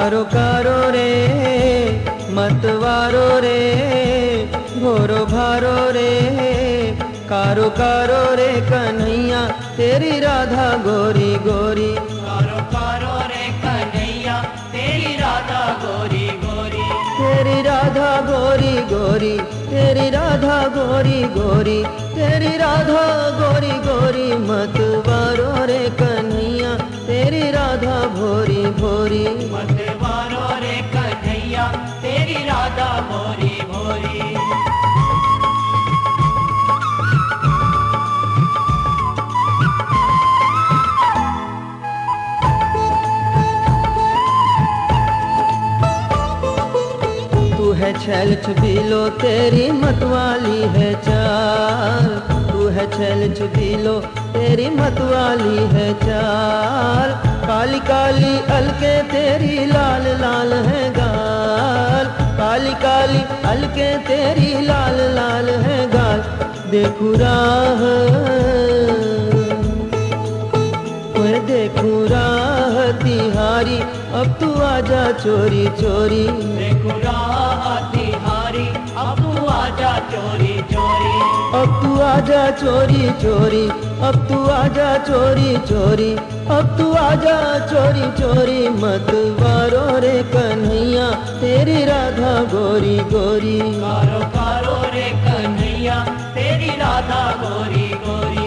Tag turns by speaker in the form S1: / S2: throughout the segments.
S1: कारो कारो रे मतवारो रे घोरो भारो रे कारो कारो रे कन्हैया तेरी राधा गोरी गोरी
S2: कारो रे कन्हैया तेरी राधा गोरी गोरी
S1: तेरी राधा गोरी गोरी तेरी राधा गोरी गोरी तेरी राधा गोरी गोरी मतवारो रे कन्हैया तेरी राधा भोरी भोरी
S2: मतवारो रे कन्हैया तेरी राधा भोरी भोरी
S1: तू है छैल छबीलो तेरी मतवाली है चाल तू है छैल छबीलो तेरी मतवाली है चाल काली काली अलके तेरी लाल लाल है गाल काली काली अलके तेरी लाल लाल है गाल देखू राह देखू राह तिहारी अब तू आजा चोरी चोरी
S2: देखू राह तिहारी अब तू आजा चोरी चोरी
S1: अब तू आजा चोरी चोरी अब तू आजा चोरी चोरी अब तू आजा चोरी चोरी मतवारो रे कन्हैया तेरी राधा गोरी गोरी
S2: कारो रे कन्हैया तेरी राधा गोरी गोरी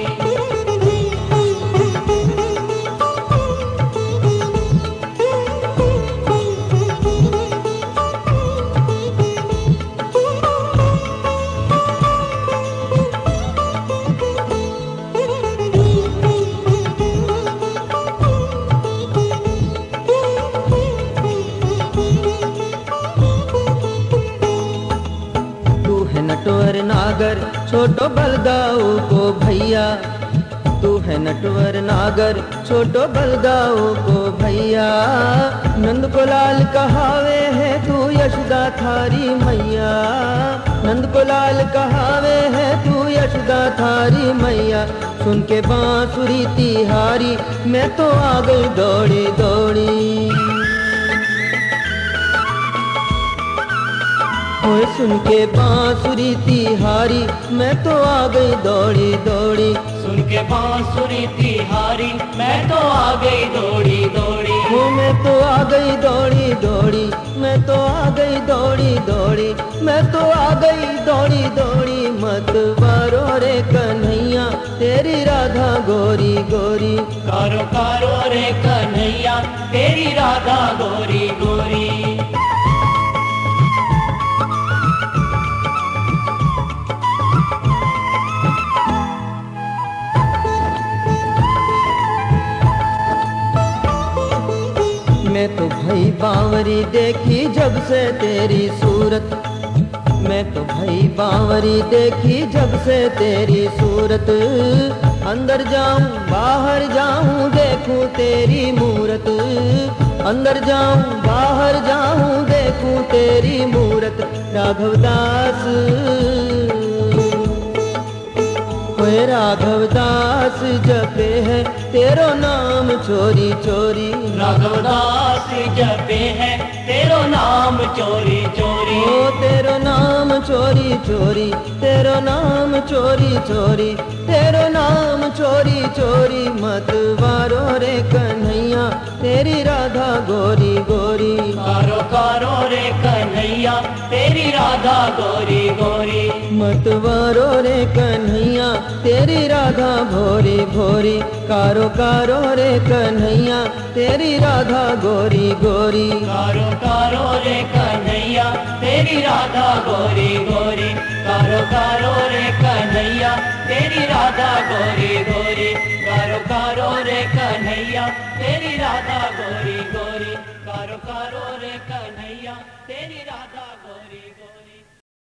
S1: नटवर नागर छोटो बलदाऊ को भैया तू है नटवर नागर छोटो बलदाऊ को भैया नंद को लाल कहावे है तू यशोदा थारी मैया नंद को लाल कहावे है तू यशोदा थारी मैया सुन के बांसुरी तिहारी मैं तो आ गई दौड़ी दौड़ी ओए सुन के बांसुरी तिहारी मैं तो आ गई दौड़ी दौड़ी
S2: सुन के बांसुरी तिहारी मैं तो आ गई दौड़ी दौड़ी
S1: हो मैं तो आ गई दौड़ी दौड़ी मैं तो आ गई दौड़ी दौड़ी मैं तो आ गई दौड़ी दौड़ी मतवारो रे कन्हैया तेरी राधा गोरी गोरी
S2: कारो रे कन्हैया तेरी राधा गोरी गोरी
S1: मैं तो भाई बावरी देखी जब से तेरी सूरत मैं तो भाई बावरी देखी जब से तेरी सूरत अंदर जाऊं बाहर जाऊं देखूं तेरी मूरत अंदर जाऊं बाहर जाऊं देखूं तेरी मूरत राघव दास ओए राघव दास जपे है तेरो नाम चोरी चोरी
S2: राघव दास जपे है तेरो नाम चोरी चोरी
S1: ओ तेरो नाम चोरी चोरी तेरो नाम चोरी चोरी तेरो नाम चोरी चोरी मतवारो रे कन्हैया तेरी राधा गोरी गोरी
S2: कारो रे कन्हैया तेरी राधा गोरी गोरी
S1: मतवारो रे कन्हैया तेरी राधा भोरी भोरी कारो रे कन्हैया तेरी राधा गोरी गोरी
S2: कारो रे कन्हैया तेरी राधा गोरी गोरी कारो रे कन्हैया तेरी राधा गोरी गोरी कारो रे कन्हैया तेरी राधा गोरी गोरी कारो रे कन्हैया तेरी राधा गोरी गोरी।